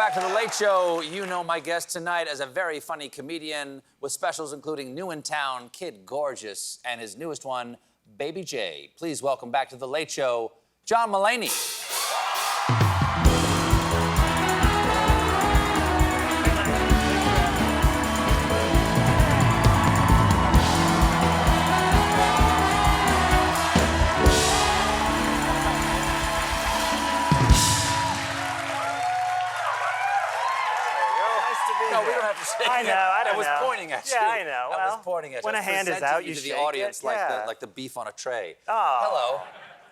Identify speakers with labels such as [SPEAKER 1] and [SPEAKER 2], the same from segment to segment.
[SPEAKER 1] back to The Late Show. You know my guest tonight as a very funny comedian with specials including New in Town, Kid Gorgeous, and his newest one, Baby J. Please welcome back to The Late Show, John Mulaney. No, we don't have to say
[SPEAKER 2] I know, I don't know.
[SPEAKER 1] I was pointing at you.
[SPEAKER 2] Yeah, I know.
[SPEAKER 1] I was pointing at you.
[SPEAKER 2] When a hand is out, you
[SPEAKER 1] to
[SPEAKER 2] shake
[SPEAKER 1] the audience
[SPEAKER 2] it. Yeah.
[SPEAKER 1] like the beef on a tray.
[SPEAKER 2] Oh.
[SPEAKER 1] Hello.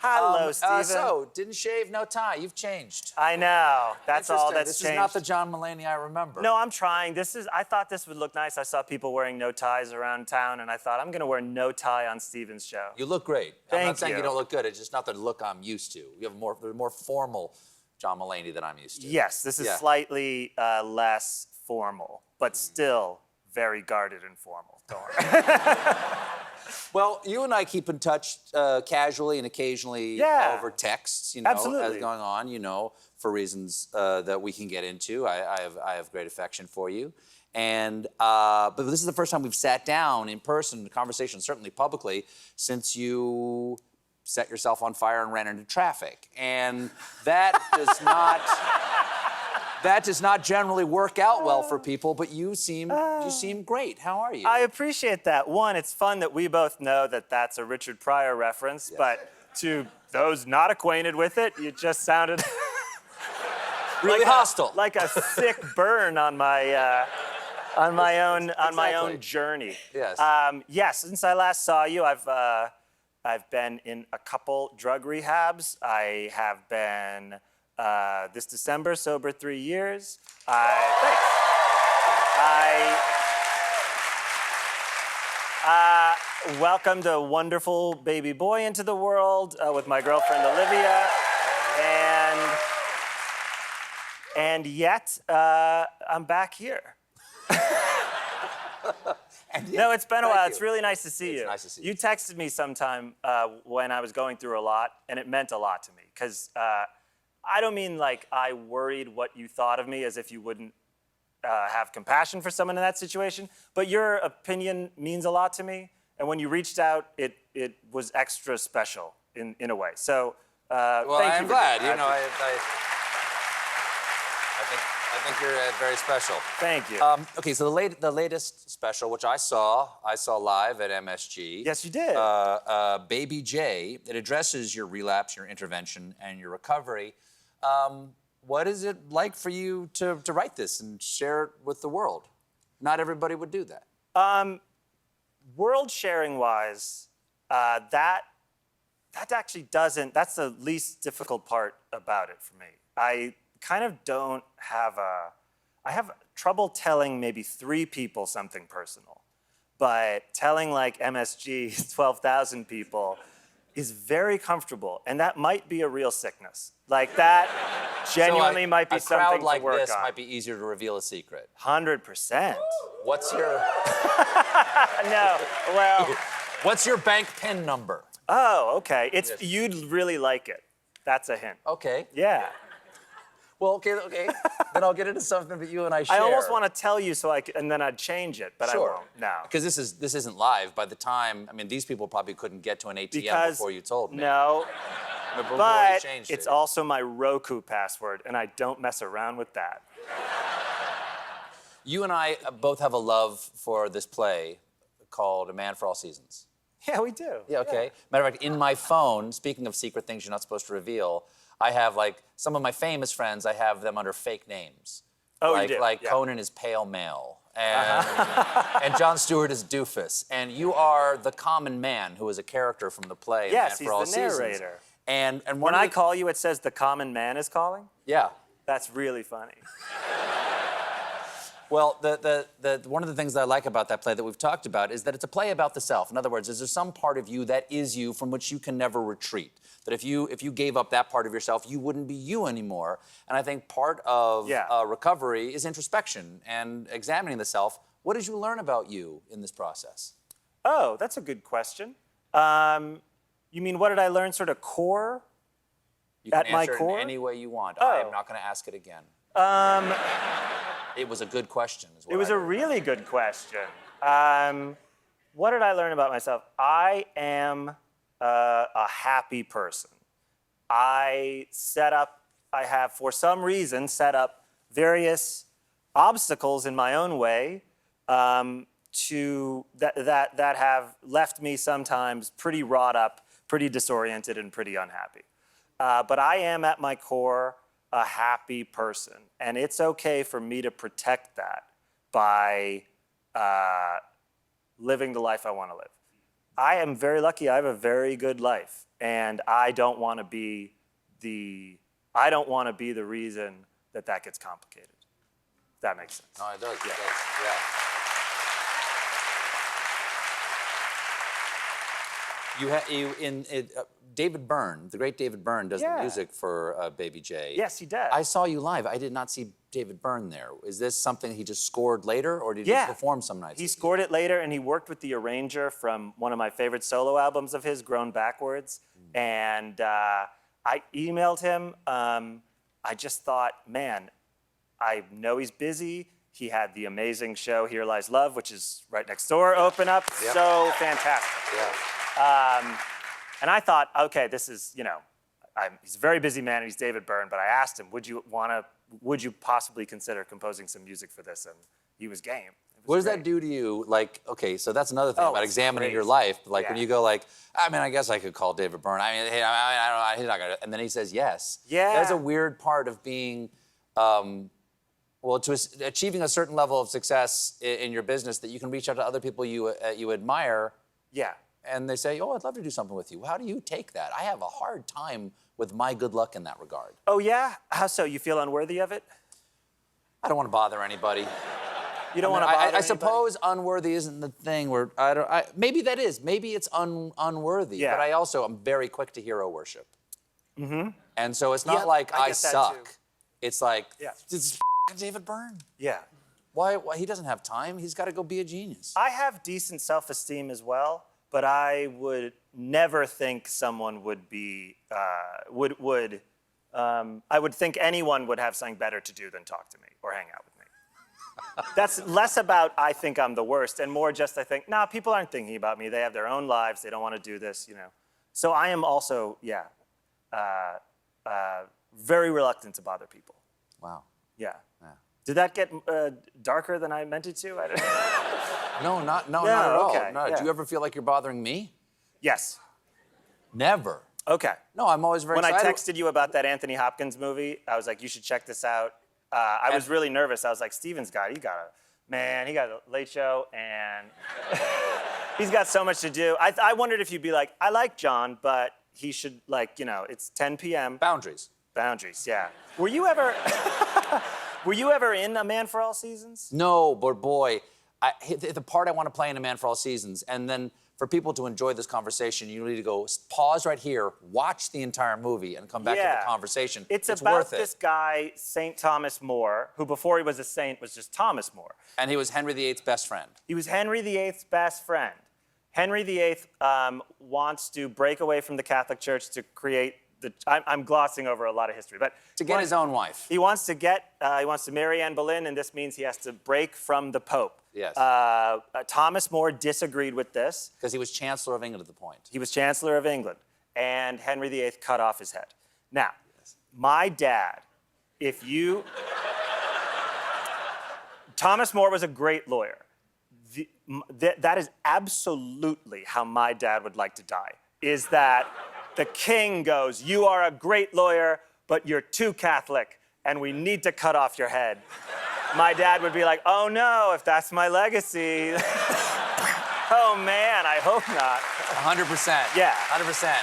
[SPEAKER 2] Hello, Stephen.
[SPEAKER 1] So, didn't shave, no tie. You've changed.
[SPEAKER 2] I know. That's all
[SPEAKER 1] Interesting.
[SPEAKER 2] that's
[SPEAKER 1] This
[SPEAKER 2] changed.
[SPEAKER 1] is not the John Mulaney I remember.
[SPEAKER 2] No, I'm trying. I thought this would look nice. I saw people wearing no ties around town, and I thought, I'm going to wear no tie on Stephen's show.
[SPEAKER 1] You look great. I'm
[SPEAKER 2] Thank
[SPEAKER 1] not saying
[SPEAKER 2] you.
[SPEAKER 1] you don't look good. It's just not the look I'm used to. You have a more formal John Mulaney than I'm used to.
[SPEAKER 2] Yes, this is slightly less formal, but still very guarded and formal. Don't worry.
[SPEAKER 1] Well, you and I keep in touch casually and occasionally over texts, you know,
[SPEAKER 2] Absolutely.
[SPEAKER 1] as going on, you know, for reasons that we can get into. I have great affection for you. And, but this is the first time we've sat down in person, conversation, certainly publicly, since you set yourself on fire and ran into traffic. And that does not generally work out well for people, but you seem great. How are you?
[SPEAKER 2] I appreciate that. One, it's fun that we both know that that's a Richard Pryor reference, but to those not acquainted with it, you just sounded
[SPEAKER 1] really hostile.
[SPEAKER 2] like a sick burn on my own journey.
[SPEAKER 1] Yes.
[SPEAKER 2] Yes. Since I last saw you, I've been in a couple drug rehabs. I have been this December sober 3 years. Thanks. I welcomed a wonderful baby boy into the world with my girlfriend Olivia, and yet I'm back here. No, it's been a while. It's really nice to see you.
[SPEAKER 1] It's nice to see you.
[SPEAKER 2] You texted me sometime when I was going through a lot, and it meant a lot to me, because I don't mean like I worried what you thought of me as if you wouldn't have compassion for someone in that situation, but your opinion means a lot to me, and when you reached out, it was extra special in a way. So
[SPEAKER 1] well,
[SPEAKER 2] thank
[SPEAKER 1] I'm
[SPEAKER 2] you.
[SPEAKER 1] glad. You know, I think you're very special.
[SPEAKER 2] Thank you.
[SPEAKER 1] Okay, so the latest special, which I saw live at MSG.
[SPEAKER 2] Yes, you did.
[SPEAKER 1] Baby J. It addresses your relapse, your intervention, and your recovery. What is it like for you to write this and share it with the world? Not everybody would do that.
[SPEAKER 2] World sharing wise, that actually doesn't. That's the least difficult part about it for me. I kind of don't have I have trouble telling maybe 3 people something personal, but telling like MSG 12,000 people is very comfortable, and that might be a real sickness. Like that genuinely might be something to work on.
[SPEAKER 1] A crowd like this might be easier to reveal a secret.
[SPEAKER 2] 100%.
[SPEAKER 1] What's your
[SPEAKER 2] No, well.
[SPEAKER 1] What's your bank PIN number?
[SPEAKER 2] Oh, okay. It's
[SPEAKER 1] Yes.
[SPEAKER 2] You'd really like it. That's a hint.
[SPEAKER 1] Okay.
[SPEAKER 2] Yeah.
[SPEAKER 1] Well, okay. Then I'll get into something that you and I share.
[SPEAKER 2] I almost want to tell you and then I'd change it, but
[SPEAKER 1] Sure.
[SPEAKER 2] I won't. No.
[SPEAKER 1] Because this isn't live. By the time, I mean, these people probably couldn't get to an ATM before you told me.
[SPEAKER 2] No.
[SPEAKER 1] Before you
[SPEAKER 2] But
[SPEAKER 1] changed
[SPEAKER 2] it's
[SPEAKER 1] it.
[SPEAKER 2] also my Roku password, and I don't mess around with that.
[SPEAKER 1] You and I both have a love for this play called A Man for All Seasons.
[SPEAKER 2] Yeah, we do.
[SPEAKER 1] Yeah, okay. Matter of fact, in my phone, speaking of secret things you're not supposed to reveal, I have like some of my famous friends, I have them under fake names.
[SPEAKER 2] Oh,
[SPEAKER 1] like,
[SPEAKER 2] you do?
[SPEAKER 1] Like
[SPEAKER 2] yeah.
[SPEAKER 1] Conan is Pale Male, and, and Jon Stewart is Doofus. And you are the common man who is a character from the play A Man
[SPEAKER 2] Yes,
[SPEAKER 1] for All
[SPEAKER 2] he's the
[SPEAKER 1] Seasons.
[SPEAKER 2] narrator.
[SPEAKER 1] And
[SPEAKER 2] When I call you, it says the common man is calling?
[SPEAKER 1] Yeah.
[SPEAKER 2] That's really funny.
[SPEAKER 1] Well, one of the things that I like about that play that we've talked about is that it's a play about the self. In other words, is there some part of you that is you from which you can never retreat? That if you gave up that part of yourself, you wouldn't be you anymore. And I think part of recovery is introspection and examining the self. What did you learn about you in this process?
[SPEAKER 2] Oh, that's a good question. You mean what did I learn sort of core?
[SPEAKER 1] You can
[SPEAKER 2] At my
[SPEAKER 1] answer
[SPEAKER 2] core?
[SPEAKER 1] it in any way you want.
[SPEAKER 2] Oh.
[SPEAKER 1] I am not going to ask it again. It was a good question. Is what
[SPEAKER 2] It was
[SPEAKER 1] I
[SPEAKER 2] a
[SPEAKER 1] heard.
[SPEAKER 2] really good question. What did I learn about myself? I am a happy person. I have, for some reason, set up various obstacles in my own way that have left me sometimes pretty wrought up, pretty disoriented, and pretty unhappy. But I am, at my core, a happy person. And it's okay for me to protect that by living the life I want to live. I am very lucky. I have a very good life. And I don't want to be the reason that gets complicated. If that makes sense.
[SPEAKER 1] No, it does.
[SPEAKER 2] Yeah.
[SPEAKER 1] It does. Yeah. David Byrne, the great David Byrne, does the music for Baby J.
[SPEAKER 2] Yes, he does.
[SPEAKER 1] I saw you live. I did not see David Byrne there. Is this something he just scored later, or did he just perform some nights?
[SPEAKER 2] He scored it later, and he worked with the arranger from one of my favorite solo albums of his, Grown Backwards. And I emailed him. I just thought, man, I know he's busy. He had the amazing show Here Lies Love, which is right next door, open up.
[SPEAKER 1] Yep.
[SPEAKER 2] So fantastic.
[SPEAKER 1] Yeah.
[SPEAKER 2] And I thought, okay, this is, he's a very busy man, and he's David Byrne, but I asked him, would you possibly consider composing some music for this? And he was game.
[SPEAKER 1] What does that do to you? Like, okay, so that's another thing about
[SPEAKER 2] it's
[SPEAKER 1] examining your
[SPEAKER 2] crazy.
[SPEAKER 1] life. Like when
[SPEAKER 2] Yeah.
[SPEAKER 1] you go like, I mean, I guess I could call David Byrne. I mean, hey, I don't know, he's not gonna. And then he says yes.
[SPEAKER 2] Yeah.
[SPEAKER 1] That's a weird part of being, to achieving a certain level of success in your business, that you can reach out to other people you admire.
[SPEAKER 2] Yeah.
[SPEAKER 1] And they say, oh, I'd love to do something with you. How do you take that? I have a hard time with my good luck in that regard.
[SPEAKER 2] Oh, yeah? How so? You feel unworthy of it?
[SPEAKER 1] I don't want to bother anybody.
[SPEAKER 2] You don't want to bother
[SPEAKER 1] I
[SPEAKER 2] anybody?
[SPEAKER 1] suppose unworthy isn't the thing where maybe that is. Maybe it's unworthy.
[SPEAKER 2] Yeah.
[SPEAKER 1] But I also am very quick to hero worship. Mm-hmm. And so it's not
[SPEAKER 2] Yeah,
[SPEAKER 1] like
[SPEAKER 2] I
[SPEAKER 1] I
[SPEAKER 2] get that
[SPEAKER 1] suck.
[SPEAKER 2] too.
[SPEAKER 1] It's like,
[SPEAKER 2] Yeah.
[SPEAKER 1] it's David Byrne.
[SPEAKER 2] Yeah.
[SPEAKER 1] Why he doesn't have time? He's got to go be a genius.
[SPEAKER 2] I have decent self-esteem as well, but I would never think someone would be, I would think anyone would have something better to do than talk to me or hang out with me. That's less about I think I'm the worst and more just I think, nah, people aren't thinking about me. They have their own lives. They don't want to do this, So I am also, very reluctant to bother people.
[SPEAKER 1] Wow.
[SPEAKER 2] Yeah.
[SPEAKER 1] Yeah.
[SPEAKER 2] Did that get darker than I meant it to? I don't
[SPEAKER 1] No, not at all.
[SPEAKER 2] okay,
[SPEAKER 1] No.
[SPEAKER 2] yeah.
[SPEAKER 1] Do you ever feel like you're bothering me?
[SPEAKER 2] Yes.
[SPEAKER 1] Never.
[SPEAKER 2] Okay.
[SPEAKER 1] No, I'm always very
[SPEAKER 2] When I
[SPEAKER 1] excited.
[SPEAKER 2] texted you about that Anthony Hopkins movie, I was like, you should check this out. I was really nervous. I was like, he got a late show, and he's got so much to do. I wondered if you'd be like, I like John, but he should, it's 10 p.m.
[SPEAKER 1] Boundaries.
[SPEAKER 2] Boundaries, yeah. Were you ever in A Man for All Seasons?
[SPEAKER 1] No, but boy, the part I want to play in A Man for All Seasons, and then for people to enjoy this conversation, you need to go pause right here, watch the entire movie, and come back to the conversation.
[SPEAKER 2] It's about
[SPEAKER 1] worth
[SPEAKER 2] this
[SPEAKER 1] it.
[SPEAKER 2] guy, St. Thomas More, who before he was a saint was just Thomas More.
[SPEAKER 1] And he was Henry VIII's best friend.
[SPEAKER 2] He was Henry VIII's best friend. Henry VIII wants to break away from the Catholic Church to create I'm glossing over a lot of history, but
[SPEAKER 1] To get his own wife.
[SPEAKER 2] he wants to marry Anne Boleyn, and this means he has to break from the Pope.
[SPEAKER 1] Yes.
[SPEAKER 2] Thomas More disagreed with this.
[SPEAKER 1] Because he was Chancellor of England at the point.
[SPEAKER 2] He was Chancellor of England, and Henry VIII cut off his head. Now, my dad, Thomas More was a great lawyer. That is absolutely how my dad would like to die, is that the king goes, you are a great lawyer, but you're too Catholic, and we need to cut off your head. My dad would be like, oh no, if that's my legacy. Oh man, I hope not.
[SPEAKER 1] 100%.
[SPEAKER 2] Yeah.
[SPEAKER 1] 100%.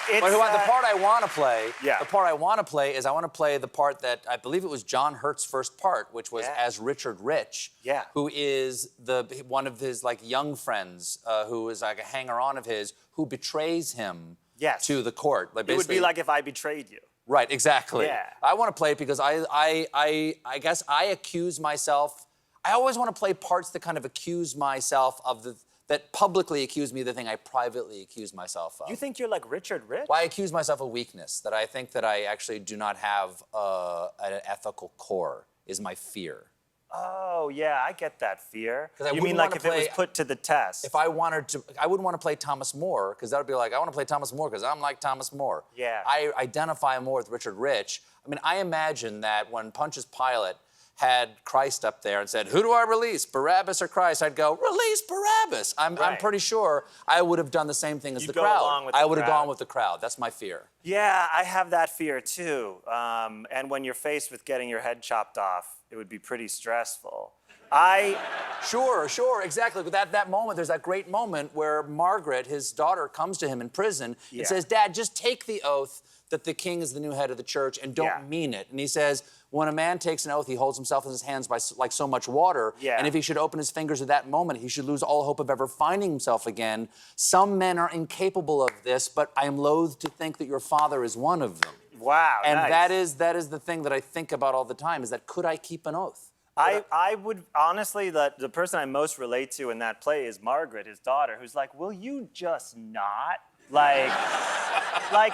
[SPEAKER 2] It's,
[SPEAKER 1] But the part I want to play,
[SPEAKER 2] Yeah.
[SPEAKER 1] the part I want to play is I want to play the part that I believe it was John Hurt's first part, which was as Richard Rich,
[SPEAKER 2] Yeah.
[SPEAKER 1] who is one of his young friends, who is like a hanger-on of his, who betrays him to the court.
[SPEAKER 2] It would be like if I betrayed you.
[SPEAKER 1] Right, exactly.
[SPEAKER 2] Yeah.
[SPEAKER 1] I want to play it because I guess I accuse myself. I always want to play parts that kind of accuse myself of that publicly accuse me of the thing I privately accuse myself of.
[SPEAKER 2] You think you're like Richard Rich?
[SPEAKER 1] Well, I accuse myself of weakness, that I think that I actually do not have an ethical core, is my fear.
[SPEAKER 2] Oh, yeah, I get that fear.
[SPEAKER 1] I
[SPEAKER 2] You
[SPEAKER 1] wouldn't
[SPEAKER 2] mean like
[SPEAKER 1] wanna
[SPEAKER 2] if it was
[SPEAKER 1] play-
[SPEAKER 2] put to the test?
[SPEAKER 1] If I wanted to, I wouldn't want to play Thomas More, because that would be like, I want to play Thomas More because I'm like Thomas More.
[SPEAKER 2] Yeah.
[SPEAKER 1] I identify more with Richard Rich. I mean, I imagine that when Pontius Pilate had Christ up there and said, who do I release, Barabbas or Christ? I'd go, release Barabbas. I'm
[SPEAKER 2] Right.
[SPEAKER 1] pretty sure I would have done the same thing as
[SPEAKER 2] You'd
[SPEAKER 1] the
[SPEAKER 2] go
[SPEAKER 1] crowd.
[SPEAKER 2] along with
[SPEAKER 1] I
[SPEAKER 2] the
[SPEAKER 1] would have
[SPEAKER 2] crowd.
[SPEAKER 1] gone with the crowd. That's my fear.
[SPEAKER 2] Yeah, I have that fear too. And when you're faced with getting your head chopped off, it would be pretty stressful.
[SPEAKER 1] Sure, exactly. But at that moment, there's that great moment where Margaret, his daughter, comes to him in prison
[SPEAKER 2] Yeah.
[SPEAKER 1] and says, Dad, just take the oath that the king is the new head of the church and don't
[SPEAKER 2] Yeah.
[SPEAKER 1] mean it. And he says, when a man takes an oath, he holds himself in his hands by like so much water.
[SPEAKER 2] Yeah.
[SPEAKER 1] And if he should open his fingers at that moment, he should lose all hope of ever finding himself again. Some men are incapable of this, but I am loath to think that your father is one of them.
[SPEAKER 2] Wow,
[SPEAKER 1] And
[SPEAKER 2] nice.
[SPEAKER 1] that is the thing that I think about all the time, is that could I keep an oath?
[SPEAKER 2] I would, honestly, the person I most relate to in that play is Margaret, his daughter, who's like, will you just not? Like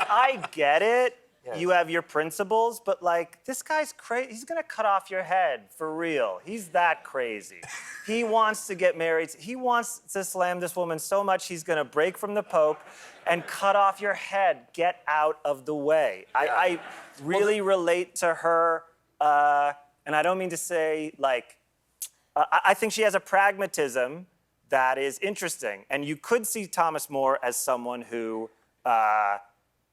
[SPEAKER 2] I get it.
[SPEAKER 1] Yes.
[SPEAKER 2] You have your principles, but like, this guy's crazy. He's gonna cut off your head, for real. He's that crazy. He wants to get married. He wants to slam this woman so much, he's gonna break from the Pope and cut off your head. Get out of the way. I really relate to her, and I don't mean to say, like, I think she has a pragmatism that is interesting. And you could see Thomas More as someone who,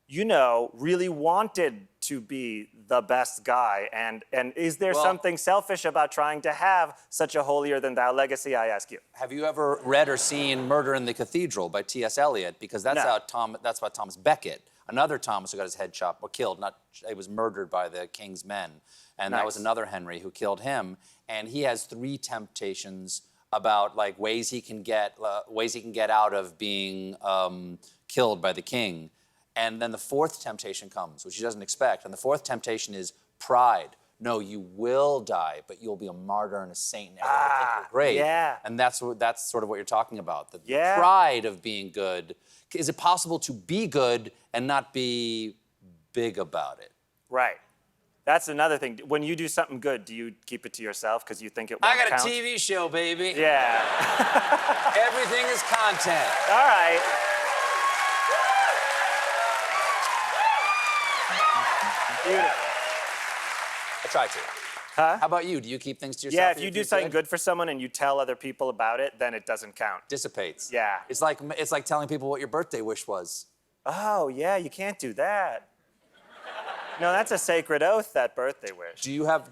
[SPEAKER 2] you know, really wanted to be the best guy. And is there something selfish about trying to have such a holier-than-thou legacy, I ask you?
[SPEAKER 1] Have you ever read or seen Murder in the Cathedral by T.S. Eliot? Because that's
[SPEAKER 2] No.
[SPEAKER 1] that's about Thomas Becket, another Thomas who got his head chopped or killed. He was murdered by the king's men, and that was
[SPEAKER 2] Nice.
[SPEAKER 1] another Henry who killed him. And he has 3 temptations about like ways he can get out of being killed by the king. And then the 4th temptation comes, which he doesn't expect. And the 4th temptation is pride. No, you will die, but you'll be a martyr and a saint. And everyone will think you're great.
[SPEAKER 2] Yeah.
[SPEAKER 1] And that's sort of what you're talking about. The
[SPEAKER 2] Yeah.
[SPEAKER 1] pride of being good. Is it possible to be good and not be big about it?
[SPEAKER 2] Right. That's another thing. When you do something good, do you keep it to yourself because you think it won't count?
[SPEAKER 1] TV show, baby.
[SPEAKER 2] Yeah.
[SPEAKER 1] Everything is content.
[SPEAKER 2] All right. Beautiful.
[SPEAKER 1] I try to.
[SPEAKER 2] Huh?
[SPEAKER 1] How about you? Do you keep things to yourself?
[SPEAKER 2] Yeah, if you do something good for someone and you tell other people about it, then it doesn't count.
[SPEAKER 1] Dissipates.
[SPEAKER 2] Yeah.
[SPEAKER 1] It's like telling people what your birthday wish was.
[SPEAKER 2] Oh, yeah, you can't do that. No, that's a sacred oath, that birthday wish.
[SPEAKER 1] Do you have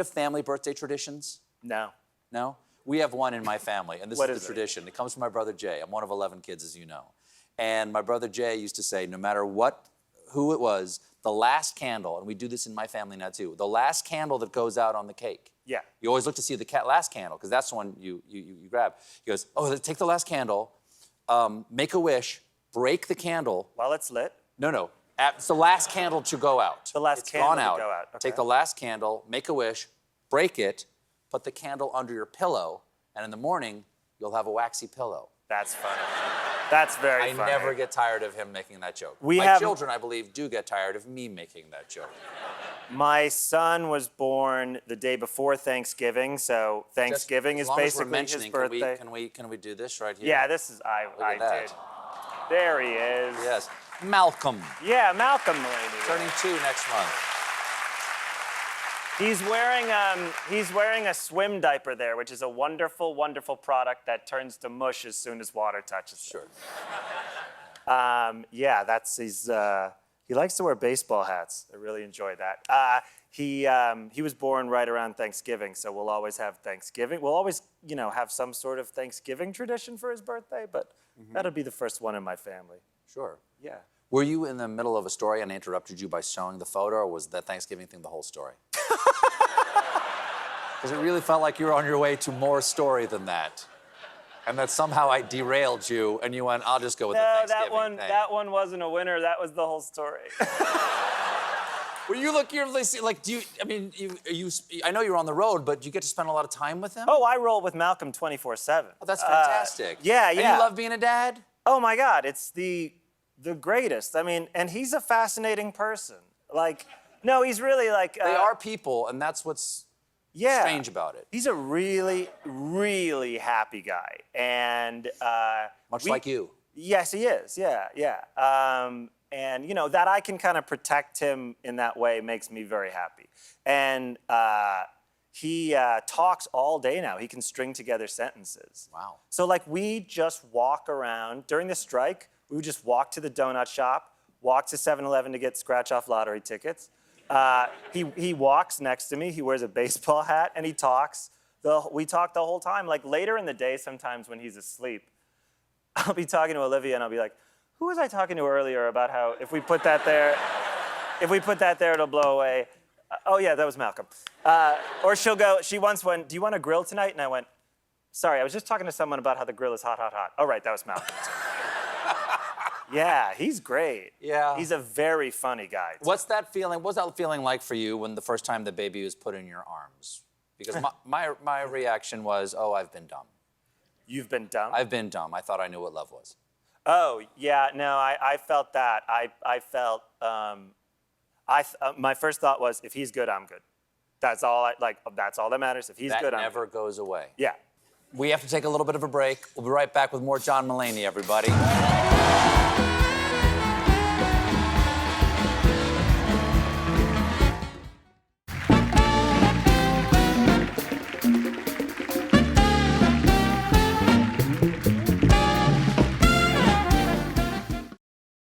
[SPEAKER 1] family birthday traditions?
[SPEAKER 2] No.
[SPEAKER 1] No? We have one in my family, and this
[SPEAKER 2] What
[SPEAKER 1] is
[SPEAKER 2] is
[SPEAKER 1] the
[SPEAKER 2] it?
[SPEAKER 1] tradition. It comes from my brother Jay. I'm one of 11 kids, as you know. And my brother Jay used to say, no matter who it was, the last candle, and we do this in my family now too, the last candle that goes out on the cake.
[SPEAKER 2] Yeah.
[SPEAKER 1] You always look to see the last candle, because that's the one you grab. He goes, oh, take the last candle, make a wish, break the candle.
[SPEAKER 2] While it's lit?
[SPEAKER 1] No. It's the last candle to go out.
[SPEAKER 2] The last
[SPEAKER 1] It's
[SPEAKER 2] candle
[SPEAKER 1] gone
[SPEAKER 2] to
[SPEAKER 1] out.
[SPEAKER 2] go out, okay.
[SPEAKER 1] Take the last candle, make a wish, break it, put the candle under your pillow, and in the morning, you'll have a waxy pillow.
[SPEAKER 2] That's funny. That's very funny.
[SPEAKER 1] I never get tired of him making that joke.
[SPEAKER 2] We
[SPEAKER 1] My
[SPEAKER 2] have-
[SPEAKER 1] children, I believe, do get tired of me making that joke.
[SPEAKER 2] My son was born the day before Thanksgiving, so Thanksgiving
[SPEAKER 1] As
[SPEAKER 2] is
[SPEAKER 1] long as we're
[SPEAKER 2] basically his
[SPEAKER 1] mentioning,
[SPEAKER 2] birthday.
[SPEAKER 1] Can we do this right here?
[SPEAKER 2] Yeah, this is, I
[SPEAKER 1] at that.
[SPEAKER 2] did. There he is.
[SPEAKER 1] Yes. Malcolm,
[SPEAKER 2] Yeah, Malcolm Mulaney.
[SPEAKER 1] turning 2 next month.
[SPEAKER 2] He's wearing a swim diaper there, which is a wonderful, wonderful product that turns to mush as soon as water touches it.
[SPEAKER 1] Sure.
[SPEAKER 2] Yeah, he likes to wear baseball hats. I really enjoy that. He was born right around Thanksgiving, so we'll always have Thanksgiving. We'll always, have some sort of Thanksgiving tradition for his birthday, but that'll be the first one in my family.
[SPEAKER 1] Sure.
[SPEAKER 2] Yeah.
[SPEAKER 1] Were you in the middle of a story and I interrupted you by showing the photo, or was that Thanksgiving thing the whole story? Because it really felt like you were on your way to more story than that. And that somehow I derailed you and you went, I'll just go with the
[SPEAKER 2] No,
[SPEAKER 1] Thanksgiving thing.
[SPEAKER 2] that one wasn't a winner. That was the whole story.
[SPEAKER 1] Well, you look, you're like, do you, I mean, I know you're on the road, but do you get to spend a lot of time with him?
[SPEAKER 2] Oh, I roll with Malcolm 24/7.
[SPEAKER 1] Oh, that's fantastic.
[SPEAKER 2] Yeah.
[SPEAKER 1] And you love being a dad?
[SPEAKER 2] Oh my God, it's the greatest. I mean, and he's a fascinating person. Like, no, he's really like.
[SPEAKER 1] They are people, and that's what's strange about it.
[SPEAKER 2] He's a really, really happy guy, and
[SPEAKER 1] Much like you.
[SPEAKER 2] Yes, he is. Yeah. And you know that I can kind of protect him in that way makes me very happy. And he talks all day now. He can string together sentences. Wow. So like we just walk around during the strike. We would just walk to the donut shop, walk to 7-Eleven to get scratch-off lottery tickets. He walks next to me. He wears a baseball hat and he talks. We talk the whole time. Like later in the day, sometimes when he's asleep, I'll be talking to Olivia and I'll be like, who was I talking to earlier about how if we put that there, it'll blow away? Oh yeah, that was Malcolm. Or she'll go, she once went, do you want a grill tonight? And I went, sorry, I was just talking to someone about how the grill is hot, hot, hot. Oh right, that was Malcolm. Yeah, he's great.
[SPEAKER 1] Yeah.
[SPEAKER 2] He's a very funny guy.
[SPEAKER 1] What's that feeling like for you when the first time the baby was put in your arms? Because my reaction was, oh, I've been dumb.
[SPEAKER 2] You've been dumb?
[SPEAKER 1] I've been dumb. I thought I knew what love was.
[SPEAKER 2] Oh, yeah, no, I felt that. I felt, my first thought was, if he's good, I'm good. That's all that's all that matters. If he's good, I'm good.
[SPEAKER 1] That never goes away.
[SPEAKER 2] Yeah.
[SPEAKER 1] We have to take a little bit of a break. We'll be right back with more John Mulaney, everybody.